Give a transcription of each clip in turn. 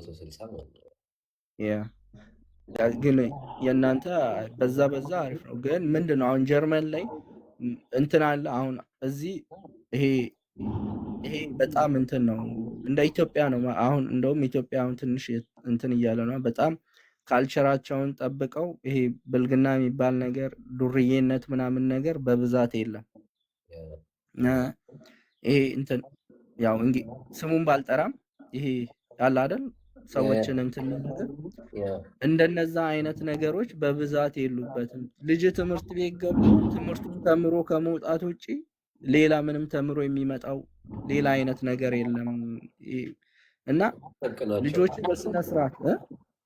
160 ማለት ነው። ያ ግን የእናንተ በዛ አሪፍ ነው። ግን ምንድነው አሁን ጀርመን ላይ እንትን አለ። አሁን እዚህ ይሄ በጣም እንትን ነው፣ እንደ ኢትዮጵያ ነው። አሁን እንደውም ኢትዮጵያ አሁን ትንሽ እንትን እያለ ነው። በጣም ካልቸራቸውን ጠብቀው ይሄ ብልግና የሚባል ነገር፣ ዱርዬነት ምናምን ነገር በብዛት የለም። ይሄ እንትን ያው እንግዲህ ስሙን ባልጠራም ይሄ ያለ አይደል ሰዎችን እንትን ነገር እንደነዛ አይነት ነገሮች በብዛት የሉበትም። ልጅ ትምህርት ቤት ገብቶ ትምህርቱን ተምሮ ከመውጣት ውጪ ሌላ ምንም ተምሮ የሚመጣው ሌላ አይነት ነገር የለም። እና ልጆች በስነ ስርዓት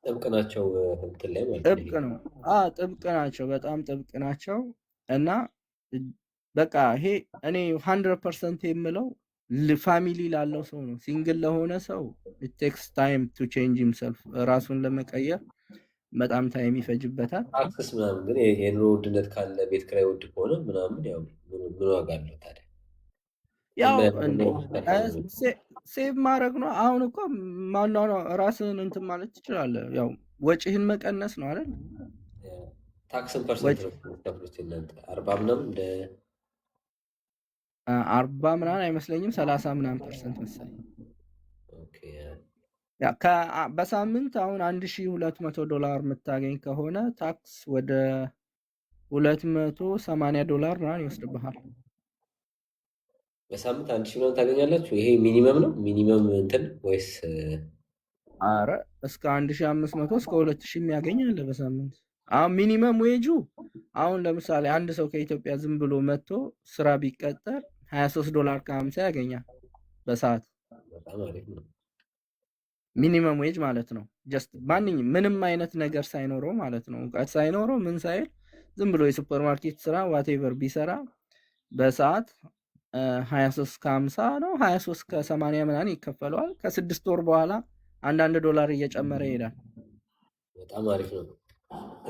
ጥብቅ ናቸው፣ እንትን ላይ ማለት ጥብቅ ነው። ጥብቅ ናቸው፣ በጣም ጥብቅ ናቸው። እና በቃ ይሄ እኔ 100% የምለው ፋሚሊ ላለው ሰው ነው። ሲንግል ለሆነ ሰው it takes time to change himself፣ ራሱን ለመቀየር በጣም ታይም ይፈጅበታል። ታክስ ምናምን ግን የኑሮ ውድነት ካለ ቤት ኪራይ ውድ ከሆነ ምናምን ያው ምን ዋጋ አለው ታዲያ? ያው ሴቭ ማድረግ ነው። አሁን እኮ ማናው ራስህን እንትን ማለት ትችላለህ። ያው ወጪህን መቀነስ ነው አይደል? ታክስን ፐርሰንት ነው የምትከፍሉት እናንተ 40 ምናምን እንደ 40 ምናምን አይመስለኝም 30 ምናምን ፐርሰንት መሰለኝ። ያ በሳምንት አሁን $1200 የምታገኝ ከሆነ ታክስ ወደ $280 ምናምን ይወስድብሃል። በሳምንት 1000 ምናምን ታገኛላችሁ? ይሄ ሚኒመም ነው ሚኒመም እንትን ወይስ? አረ እስከ 1500 እስከ 2000 የሚያገኛል በሳምንት። አሁን ሚኒመም ዌጁ አሁን ለምሳሌ አንድ ሰው ከኢትዮጵያ ዝም ብሎ መጥቶ ስራ ቢቀጠር $23.50 ያገኛል በሰዓት። በጣም አሪፍ ነው። ሚኒመም ዌጅ ማለት ነው። ጀስት ምንም አይነት ነገር ሳይኖረው ማለት ነው። እውቀት ሳይኖረው ምን ሳይል ዝም ብሎ የሱፐርማርኬት ስራ ዋቴቨር ቢሰራ በሰዓት 23.50 ነው 23.80 ምናምን ይከፈለዋል። ከ6 ወር በኋላ አንዳንድ ዶላር እየጨመረ ይሄዳል። በጣም አሪፍ ነው።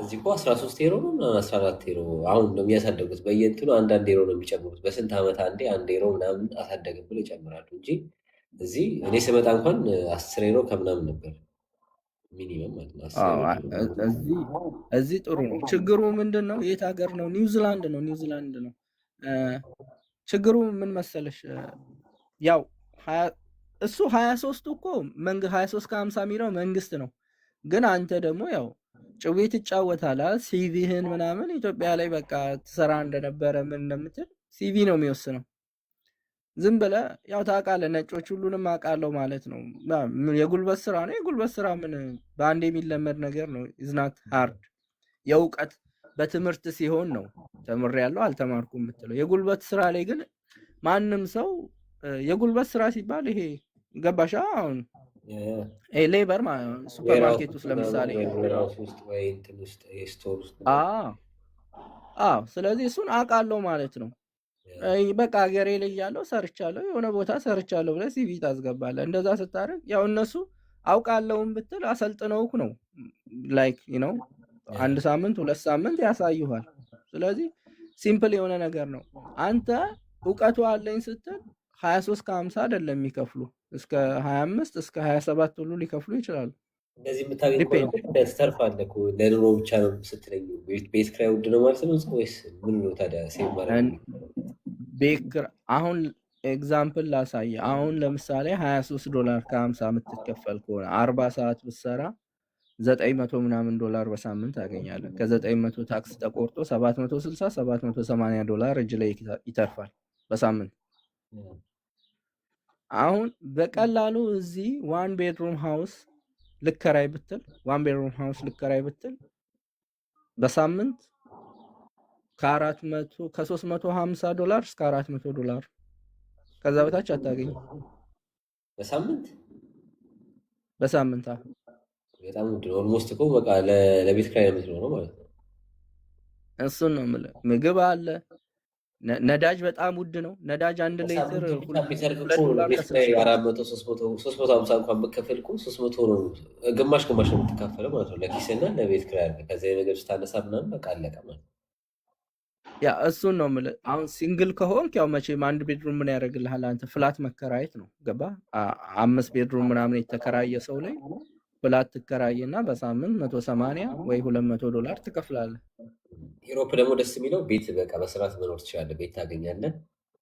እዚህ እኮ 13 ዩሮ ነው ምናምን 14 ዩሮ አሁን ነው የሚያሳደጉት። በየእንትኑ አንዳንድ ዩሮ ነው የሚጨምሩት። በስንት ዓመት አንዴ 1 ዩሮ ምናምን አሳደግን ብሎ ይጨምራሉ እንጂ እዚህ እኔ ስመጣ እንኳን 10 ዩሮ ከምናምን ነበር ሚኒመም ማለት ነው። እዚህ ጥሩ ነው። ችግሩ ምንድን ነው? የት ሀገር ነው? ኒውዚላንድ ነው። ችግሩ ምን መሰለሽ? ያው እሱ 23 እኮ 23.50 የሚለው መንግስት ነው። ግን አንተ ደግሞ ያው ጭዌ ትጫወታለህ። ሲቪህን ምናምን ኢትዮጵያ ላይ በቃ ትሰራ እንደነበረ ምን እንደምትል ሲቪ ነው የሚወስነው። ዝም ብለህ ያው ታውቃለህ፣ ነጮች ሁሉንም አውቃለሁ ማለት ነው። የጉልበት ስራ ነው። የጉልበት ስራ ምን በአንድ የሚለመድ ነገር ነው። ኢዝናት ሃርድ። የእውቀት በትምህርት ሲሆን ነው ተምሬያለሁ አልተማርኩም የምትለው። የጉልበት ስራ ላይ ግን ማንም ሰው የጉልበት ስራ ሲባል ይሄ ገባሻ? አሁን ሌበር ሱፐርማርኬት ውስጥ ለምሳሌ ስለዚህ እሱን አውቃለሁ ማለት ነው። በቃ ሀገሬ ላይ ያለው ሰርቻለሁ፣ የሆነ ቦታ ሰርቻለሁ ብለህ ሲቪ ታስገባለህ። እንደዛ ስታደርግ ያው እነሱ አውቃለሁም ብትል አሰልጥነውክ ነው ላይክ ነው 1 ሳምንት 2 ሳምንት ያሳዩሃል። ስለዚህ ሲምፕል የሆነ ነገር ነው። አንተ እውቀቱ አለኝ ስትል 23.50 አይደለም የሚከፍሉ እስከ 25 እስከ 27 ሁሉ ሊከፍሉ ይችላሉ። እንደዚህ የምታገኝ ከሆነ ስተርፋለህ እኮ ለኑሮ ብቻ ነው ስትለኝ ቤት ኪራይ ውድ ነው ማለት ነው ወይስ ምን ነው ታዲያ? ሴቭ ማለት አሁን ኤግዛምፕል ላሳየ። አሁን ለምሳሌ $23.50 የምትከፈል ከሆነ 40 ሰዓት ብትሰራ $900 ምናምን በሳምንት ታገኛለህ። ከ900 ታክስ ተቆርጦ $760 $780 እጅ ላይ ይተርፋል በሳምንት። አሁን በቀላሉ እዚህ ዋን ቤድሩም ሃውስ ልከራይ ብትል በሳምንት ከ$350 እስከ $400 ከዛ በታች አታገኝ። በሳምንት በጣም ውድ ነው። ኦልሞስት እኮ በቃ ለቤት ኪራይ ነው ማለት ነው። እሱን ነው የምልህ። ምግብ አለ፣ ነዳጅ በጣም ውድ ነው። ነዳጅ 1 ሊትር $350 እንኳን በከፈል እኮ 300 ነው። ግማሽ ነው የምትካፈለው ማለት ነው ለኪስና ለቤት ኪራይ አለ። ከዛ ነገር ስታነሳ ምናምን በቃ አለቀ ማለት ነው። ያ እሱን ነው የምልህ። አሁን ሲንግል ከሆንክ ያው መቼም 1 ቤድሩም ምን ያደርግልሃል? አንተ ፍላት መከራየት ነው ገባ? 5 ቤድሩም ምናምን የተከራየ ሰው ላይ ፍላት ትከራይና በሳምንት 180 ወይ $200 ትከፍላለህ። ኢሮፕ ደግሞ ደስ የሚለው ቤት በቃ በስርዓት መኖር ትችላለህ። ቤት ታገኛለህ።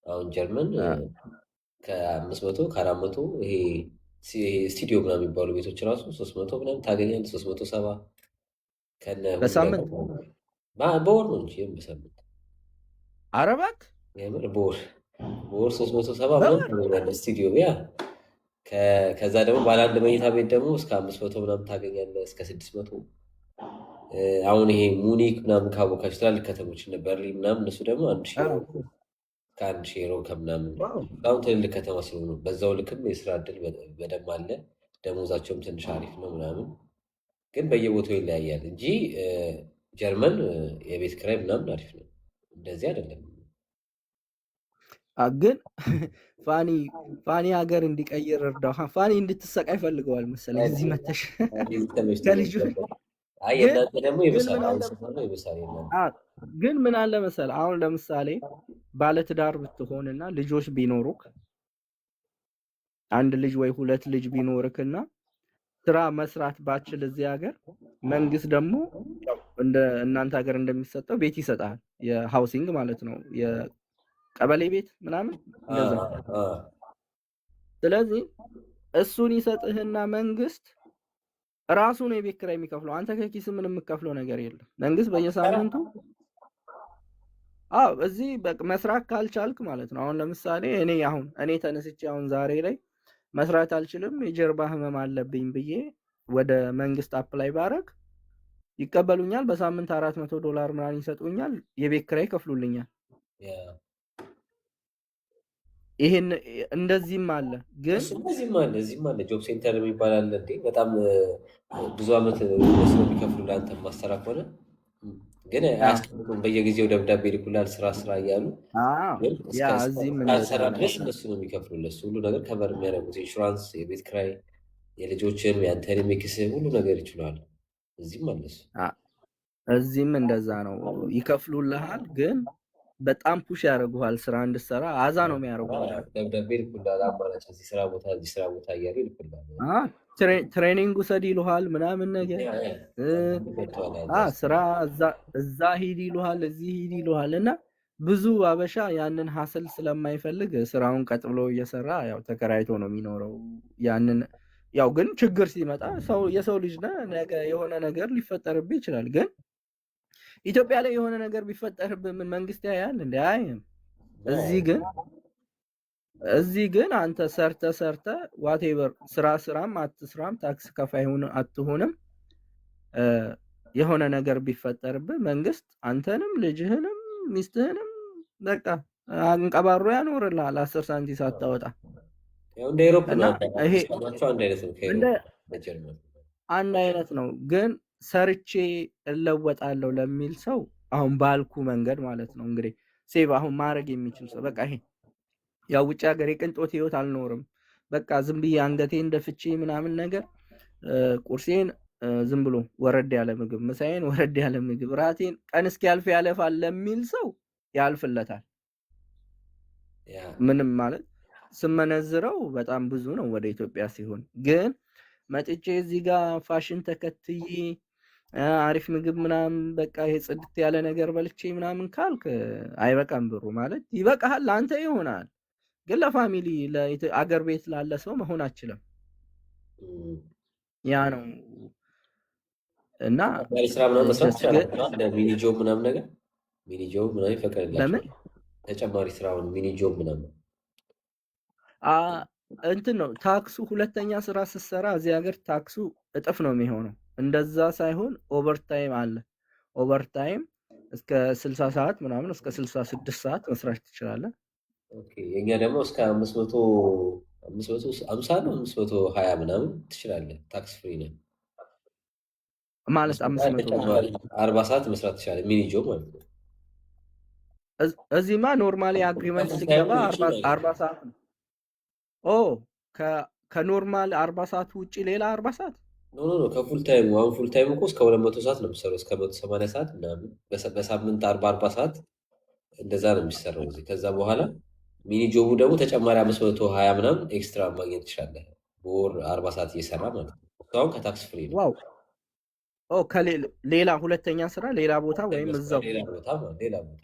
አሁን ጀርመን ከ500 ከ400 ይሄ ስቱዲዮ ምናምን የሚባሉ ቤቶች ራሱ 300 ምናምን ታገኛለህ። 370 ከነ ሁሉ በሳምንት በወር ነው እንጂ በሳምንት አረባት የምር በወር 370 ምናምን ታገኛለህ ስቱዲዮ ያ። ከዛ ደግሞ ባለ አንድ መኝታ ቤት ደግሞ እስከ 500 ምናምን ታገኛለህ እስከ 600። አሁን ይሄ ሙኒክ ምናምን ካወቃችሁ ትላልቅ ከተሞች እነ በርሊን ምናምን እነሱ ደግሞ 1000 ከ1 ሺህ ዩሮ ከምናምን በጣም ትልልቅ ከተማ ስለሆኑ በዛው ልክም የስራ እድል በደንብ አለ። ደሞዛቸውም ትንሽ አሪፍ ነው ምናምን፣ ግን በየቦታው ይለያያል እንጂ ጀርመን የቤት ኪራይ ምናምን አሪፍ ነው። እንደዚህ አይደለም ግን ፋኒ ሀገር እንዲቀይር እርዳው። ፋኒ እንድትሰቃይ ፈልገዋል መሰለኝ እዚህ መተሽ ከልጁ ግን ምን አለ መሰል፣ አሁን ለምሳሌ ባለትዳር ብትሆንና ልጆች ቢኖሩክ፣ አንድ ልጅ ወይ ሁለት ልጅ ቢኖርክና ስራ መስራት ባችል እዚህ ሀገር መንግስት ደግሞ እንደ እናንተ ሀገር እንደሚሰጠው ቤት ይሰጣል። የሃውሲንግ ማለት ነው፣ የቀበሌ ቤት ምናምን እንደዛ። ስለዚህ እሱን ይሰጥህና መንግስት ራሱ ነው የቤት ኪራይ የሚከፍለው። አንተ ከኪስ ምን የምከፍለው ነገር የለም። መንግስት በየሳምንቱ እዚህ መስራት ካልቻልክ ማለት ነው። አሁን ለምሳሌ እኔ ተነስቼ አሁን ዛሬ ላይ መስራት አልችልም የጀርባ ህመም አለብኝ ብዬ ወደ መንግስት አፕላይ ባረግ ይቀበሉኛል። በሳምንት $400 ምናምን ይሰጡኛል። የቤት ኪራይ ይከፍሉልኛል። ይሄን እንደዚህም አለ። ግን እዚህም አለ ጆብ ሴንተር የሚባል አለ እንዴ! በጣም ብዙ አመት መስሎ የሚከፍሉ ለአንተ ማሰራ ከሆነ ግን አያስቀምጡም። በየጊዜው ደብዳቤ ይልኩላል ስራ እያሉ እስከሰራ ድረስ እነሱ ነው የሚከፍሉ። ለሱ ሁሉ ነገር ከበር የሚያደርጉት ኢንሹራንስ፣ የቤት ኪራይ፣ የልጆችን የአንተን የሚክስህ ሁሉ ነገር ይችላል። እዚህም አለሱ እዚህም እንደዛ ነው፣ ይከፍሉልሃል ግን በጣም ፑሽ ያደርጉሃል ስራ እንድትሰራ አዛ ነው የሚያደርጉሃል። ደብዳቤ ይልኩልሃል፣ አማራጭ እዚህ ስራ ቦታ እያሉ ይልኩልሃል። ትሬኒንግ ውሰድ ይሉሃል ምናምን ነገር ስራ እዛ ሂድ ይሉሃል፣ እዚህ ሂድ ይሉሃል። እና ብዙ አበሻ ያንን ሀስል ስለማይፈልግ ስራውን ቀጥ ብሎ እየሰራ ያው ተከራይቶ ነው የሚኖረው። ያንን ያው ግን ችግር ሲመጣ የሰው ልጅ ነገ የሆነ ነገር ሊፈጠርብህ ይችላል። ግን ኢትዮጵያ ላይ የሆነ ነገር ቢፈጠርብህ ምን መንግስት ያያል እንዴ? አይም። እዚህ ግን አንተ ሰርተ ዋቴቨር ስራም አትስራም ታክስ ከፋይ አትሆንም የሆነ ነገር ቢፈጠርብህ መንግስት አንተንም ልጅህንም ሚስትህንም በቃ አንቀባሮ ያኖርልሃል 10 ሳንቲም ሳታወጣ። እንደ አውሮፓ አንድ አይነት ነው። ግን ሰርቼ እለወጣለሁ ለሚል ሰው አሁን ባልኩ መንገድ ማለት ነው እንግዲህ ሴቭ አሁን ማድረግ የሚችል ሰው በቃ ይሄ ያው ውጭ ሀገር የቅንጦት ህይወት አልኖርም፣ በቃ ዝም ብዬ አንገቴን ደፍቼ ምናምን ነገር ቁርሴን ዝም ብሎ ወረድ ያለ ምግብ፣ ምሳዬን ወረድ ያለ ምግብ፣ ራቴን ቀን እስኪያልፍ ያለፋል ለሚል ሰው ያልፍለታል። ምንም ማለት ስመነዝረው በጣም ብዙ ነው ወደ ኢትዮጵያ ሲሆን፣ ግን መጥቼ እዚህ ጋር ፋሽን ተከትዬ አሪፍ ምግብ ምናምን በቃ ይሄ ጽድት ያለ ነገር በልቼ ምናምን ካልክ አይበቃም። ብሩ ማለት ይበቃሃል፣ ለአንተ ይሆናል፣ ግን ለፋሚሊ ለአገር ቤት ላለ ሰው መሆን አችልም። ያ ነው እና ስራ ምናምን መስራት ይችላል። ሚኒ ጆብ ምናምን ነገር ሚኒ ጆብ ምናምን ይፈቀድላቸዋል። ተጨማሪ ስራውን ሚኒ ጆብ ምናምን እንትን ነው ታክሱ። ሁለተኛ ስራ ስትሰራ እዚህ ሀገር ታክሱ እጥፍ ነው የሚሆነው። እንደዛ ሳይሆን ኦቨርታይም አለ። ኦቨርታይም እስከ 60 ሰዓት ምናምን እስከ 66 ሰዓት መስራት ትችላለህ። የኛ ደግሞ እስከ 550 ነው 520 ምናምን ትችላለህ። ታክስ ፍሪ ነው ማለት 40 ሰዓት መስራት ትችላለህ። ሚኒ ጆብ ማለት ነው። እዚህማ ኖርማሊ አግሪመንት ሲገባ 40 ሰዓት ነው። ከኖርማል 40 ሰዓት ውጪ ሌላ 40 ሰዓት ኖ ከፉል ታይም አሁን ፉል ታይም እኮ እስከ 200 ሰዓት ነው የሚሰራው፣ እስከ 180 ሰዓት ምናምን በሳምንት 40 ሰዓት እንደዛ ነው የሚሰራው እዚህ። ከዛ በኋላ ሚኒ ጆቡ ደግሞ ተጨማሪ 520 ምናምን ኤክስትራ ማግኘት ትችላለህ፣ በወር 40 ሰዓት እየሰራ ማለት ነው። አሁን ከታክስ ፍሪ ነው። ዋው ሌላ ሁለተኛ ስራ ሌላ ቦታ ወይም እዛው ሌላ ቦታ ሌላ ቦታ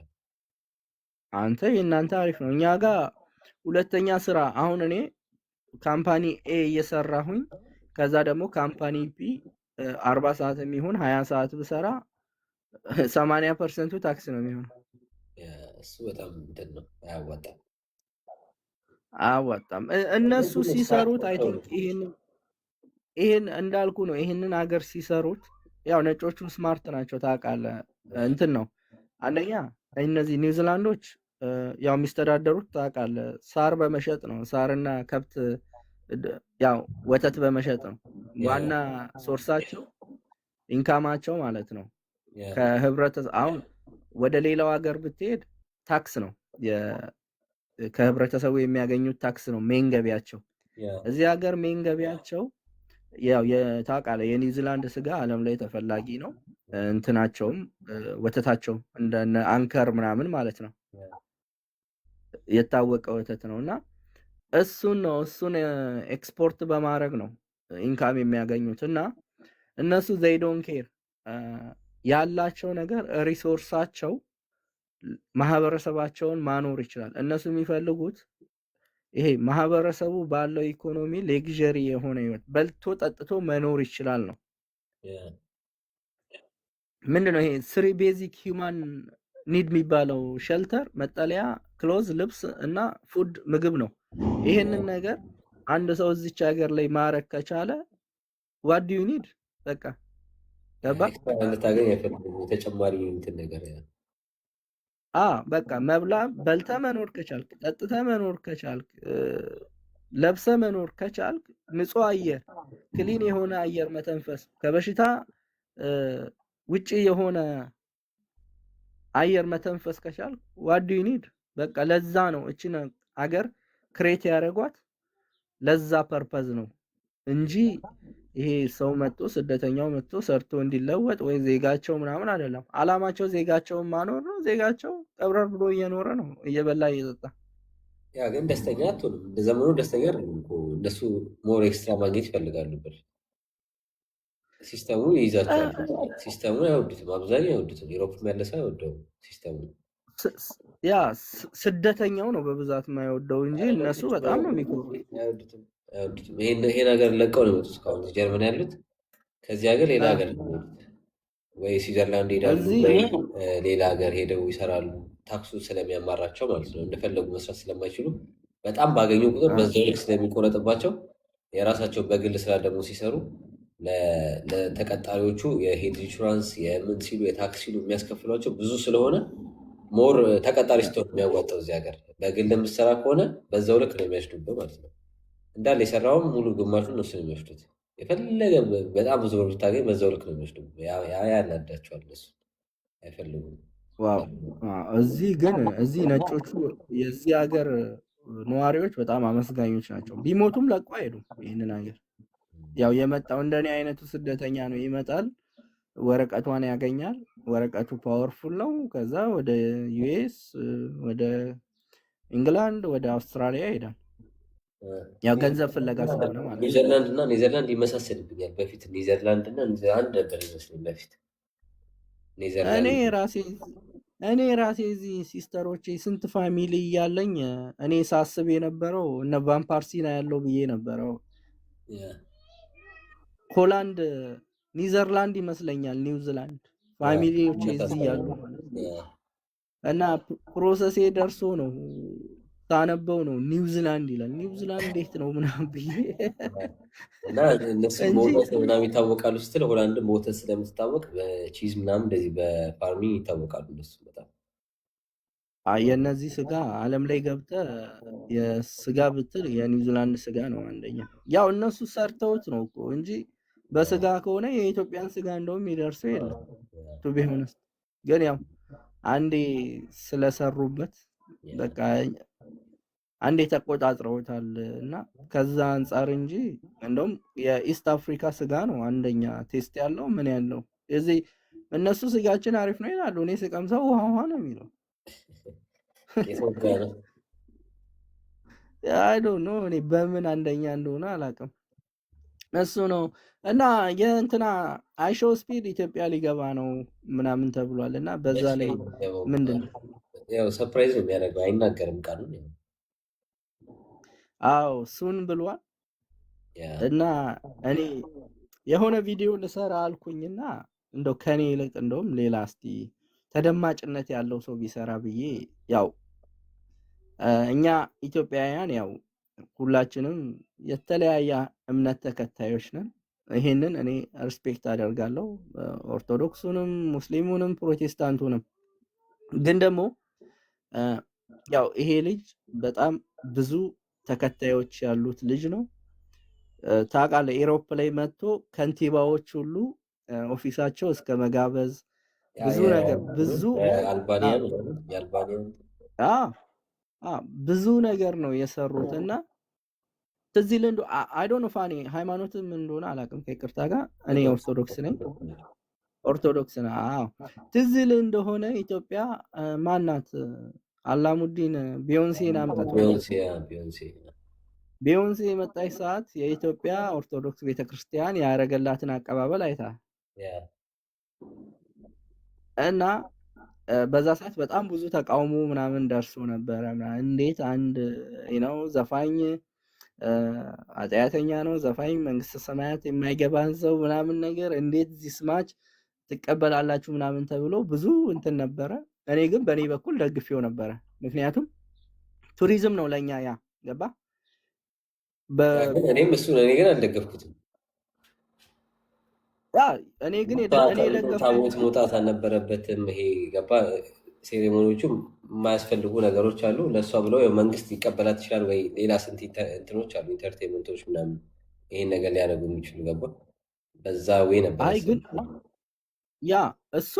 አንተ የእናንተ አሪፍ ነው። እኛ ጋር ሁለተኛ ስራ አሁን እኔ ካምፓኒ ኤ እየሰራሁኝ ከዛ ደግሞ ካምፓኒ ቢ 40 ሰዓት የሚሆን 20 ሰዓት ብሰራ 80% ታክስ ነው የሚሆነው። እሱ በጣም እንትን ነው፣ አያዋጣም። አያዋጣም። እነሱ ሲሰሩት አይ ቲንክ ይሄን እንዳልኩ ነው። ይሄንን ሀገር ሲሰሩት ያው ነጮቹ ስማርት ናቸው ታውቃለህ። እንትን ነው አንደኛ እነዚህ ኒውዚላንዶች ያው የሚስተዳደሩት ታውቃለህ ሳር በመሸጥ ነው። ሳርና ከብት ያው ወተት በመሸጥ ነው ዋና ሶርሳቸው ኢንካማቸው ማለት ነው። ከህብረተሰብ አሁን ወደ ሌላው ሀገር ብትሄድ ታክስ ነው ከህብረተሰቡ የሚያገኙት ታክስ ነው ሜን ገቢያቸው። እዚህ ሀገር ሜን ገቢያቸው ያው ታውቃለህ የኒውዚላንድ ስጋ ዓለም ላይ ተፈላጊ ነው። እንትናቸውም ወተታቸው እንደነ አንከር ምናምን ማለት ነው የታወቀ ወተት ነውና እሱን ኤክስፖርት በማድረግ ነው ኢንካም የሚያገኙት። እና እነሱ they don't care ያላቸው ነገር ሪሶርሳቸው ማህበረሰባቸውን ማኖር ይችላል። እነሱ የሚፈልጉት ይሄ ማህበረሰቡ ባለው ኢኮኖሚ ሌግዠሪ የሆነ ህይወት በልቶ ጠጥቶ መኖር ይችላል ነው። ምንድነው ይሄ ስሪ ቤዚክ ሂውማን ኒድ የሚባለው ሸልተር፣ መጠለያ፣ ክሎዝ፣ ልብስ እና ፉድ ምግብ ነው። ይሄንን ነገር አንድ ሰው እዚች ሀገር ላይ ማረግ ከቻለ ዋት ዱ ዩ ኒድ በቃ ገባ ተጨማሪ እንትን ነገር በቃ መብላ በልተ መኖር ከቻልክ ጠጥተ መኖር ከቻልክ ለብሰ መኖር ከቻልክ ንጹህ አየር ክሊን የሆነ አየር መተንፈስ ከበሽታ ውጪ የሆነ አየር መተንፈስ ከቻልክ ዋት ዱ ዩ ኒድ በቃ ለዛ ነው እቺን አገር ክሬት ያደረጓት ለዛ ፐርፐዝ ነው እንጂ ይሄ ሰው መጥቶ ስደተኛው መጥቶ ሰርቶ እንዲለወጥ ወይ ዜጋቸው ምናምን አይደለም። አላማቸው ዜጋቸውን ማኖር ነው። ዜጋቸው ቀብረር ብሎ እየኖረ ነው እየበላ እየጠጣ። ያ ግን ደስተኛ አትሆንም። እንደ ዘመኑ ደስተኛ አይደለም እኮ እነሱ ሞር ኤክስትራ ማግኘት ይፈልጋሉ ብር። ሲስተሙ ይይዛቸዋል። ሲስተሙ አይወዱትም፣ አብዛኛው አይወዱትም። ዩሮፕም ያለ ሰው አይወደውም ሲስተሙ። ያ ስደተኛው ነው በብዛት የማይወደው እንጂ እነሱ በጣም ነው የሚኮሩት። አይወዱትም። ይሄ ነገር ለቀው ነው የመጡት እስካሁን ጀርመን ያሉት። ከዚህ ሀገር ሌላ ሀገር ወይ ስዊዘርላንድ ሄዳሉ ወይ ሌላ ሀገር ሄደው ይሰራሉ። ታክሱ ስለሚያማራቸው ማለት ነው። እንደፈለጉ መስራት ስለማይችሉ በጣም ባገኙ ቁጥር በዛው ልክ ስለሚቆረጥባቸው የራሳቸው በግል ስራ ደግሞ ሲሰሩ ለተቀጣሪዎቹ የሄድ ኢንሹራንስ የምን ሲሉ የታክስ ሲሉ የሚያስከፍሏቸው ብዙ ስለሆነ ሞር ተቀጣሪ ስትሆን የሚያዋጣው እዚህ ሀገር በግል የምትሰራ ከሆነ በዛው ልክ ነው የሚያስዱበት ማለት ነው። እንዳለ የሰራውም ሙሉ ግማሹን እነሱ ነው የሚወስዱት። የፈለገ በጣም ብዙ ብር ብታገኝ በዛው ልክ ነው የሚወስዱ። ያናዳቸዋል። እነሱ አይፈልጉም። እዚህ ግን እዚህ ነጮቹ የዚህ ሀገር ነዋሪዎች በጣም አመስጋኞች ናቸው። ቢሞቱም ለቆ አይሄዱም ይህንን ሀገር። ያው የመጣው እንደኔ አይነቱ ስደተኛ ነው ይመጣል፣ ወረቀቷን ያገኛል። ወረቀቱ ፓወርፉል ነው። ከዛ ወደ ዩኤስ፣ ወደ ኢንግላንድ፣ ወደ አውስትራሊያ ይሄዳል። ያው ገንዘብ ፍለጋ ስለሆነ ማለት ነው። ኒውዚላንድ እና ኔዘርላንድ ይመሳሰልብኛል። በፊት ኒዘርላንድ እና ኒዘርላንድ ነበር ይመስለኝ በፊት። እኔ ራሴ እዚህ ሲስተሮቼ ስንት ፋሚሊ እያለኝ እኔ ሳስብ የነበረው እነ ቫምፓርሲና ያለው ብዬ ነበረው። ሆላንድ ኒዘርላንድ ይመስለኛል ኒውዚላንድ ፋሚሊዎቼ እዚህ ያሉ እና ፕሮሰሴ ደርሶ ነው ታነበው ነው ኒውዚላንድ ይላል። ኒውዚላንድ እንዴት ነው ምናምን ብዬ እና እነሱ በወተት ምናምን ይታወቃሉ ስትል ሆላንድ በወተት ስለምትታወቅ በቺዝ ምናምን እንደዚህ በፋርሚንግ ይታወቃሉ እነሱ በጣም። የእነዚህ ስጋ ዓለም ላይ ገብተ የስጋ ብትል የኒውዚላንድ ስጋ ነው አንደኛ። ያው እነሱ ሰርተውት ነው እኮ እንጂ በስጋ ከሆነ የኢትዮጵያን ስጋ እንደውም ይደርሰው የለም ቱ ቢ ሆነስት። ግን ያው አንዴ ስለሰሩበት በቃ አንዴ ተቆጣጥረውታል እና ከዛ አንጻር እንጂ እንደውም የኢስት አፍሪካ ስጋ ነው አንደኛ ቴስት ያለው ምን ያለው። እዚህ እነሱ ስጋችን አሪፍ ነው ይላሉ፣ እኔ ስቀምሰው ውሃ ውሃ ነው የሚለው። አይ ዶንት ኖ እኔ በምን አንደኛ እንደሆነ አላውቅም። እሱ ነው እና የእንትና አይሾ ስፒድ ኢትዮጵያ ሊገባ ነው ምናምን ተብሏል። እና በዛ መቼ ላይ ነው የሚገባው? ምንድን ያው ሰርፕራይዝ ነው የሚያደርገው፣ አይናገርም ቃሉን። አዎ እሱን ብሏል። ያ እና እኔ የሆነ ቪዲዮ ልሰራ አልኩኝና እንደው ከኔ ይልቅ እንደውም ሌላ እስቲ ተደማጭነት ያለው ሰው ቢሰራ ብዬ ያው እኛ ኢትዮጵያውያን ያው ሁላችንም የተለያየ እምነት ተከታዮች ነን። ይሄንን እኔ ሪስፔክት አደርጋለሁ፣ ኦርቶዶክሱንም፣ ሙስሊሙንም፣ ፕሮቴስታንቱንም። ግን ደግሞ ያው ይሄ ልጅ በጣም ብዙ ተከታዮች ያሉት ልጅ ነው። ታውቃለህ፣ ኢሮፕ ላይ መጥቶ ከንቲባዎች ሁሉ ኦፊሳቸው እስከ መጋበዝ ብዙ ነገር ብዙ ብዙ ነገር ነው የሰሩት። እና ትዝ ይልህ እንደው አይ ዶንት ኖ ፋኒ ሃይማኖት ምን እንደሆነ አላውቅም ከይቅርታ ጋር እኔ ኦርቶዶክስ ነኝ። ኦርቶዶክስ ነው። አዎ ትዝ ይልህ እንደሆነ ኢትዮጵያ ማናት አላሙዲን ቢዮንሴን አምጥቶ ቢዮንሴ የመጣች ሰዓት የኢትዮጵያ ኦርቶዶክስ ቤተክርስቲያን ያደረገላትን አቀባበል አይታ እና በዛ ሰዓት በጣም ብዙ ተቃውሞ ምናምን ደርሶ ነበረ። እንዴት አንድ ነው ዘፋኝ ኃጢአተኛ ነው ዘፋኝ መንግስተ ሰማያት የማይገባን ሰው ምናምን ነገር እንዴት እዚህ ስማች ትቀበላላችሁ ምናምን ተብሎ ብዙ እንትን ነበረ። እኔ ግን በእኔ በኩል ደግፌው ነበረ። ምክንያቱም ቱሪዝም ነው ለእኛ ያ ገባ። እኔም እሱ እኔ ግን አልደገፍኩትም። እኔ ግን ታቦት መውጣት አልነበረበትም። ይሄ ገባ ሴሬሞኒዎቹ የማያስፈልጉ ነገሮች አሉ። ለእሷ ብለው መንግስት ሊቀበላት ይችላል ወይ ሌላ ስንት እንትኖች አሉ ኢንተርቴንመንቶች ምናምን ይሄን ነገር ሊያደርጉ የሚችሉ ገባ። በዛ ወይ ነበር ግን ያ እሱ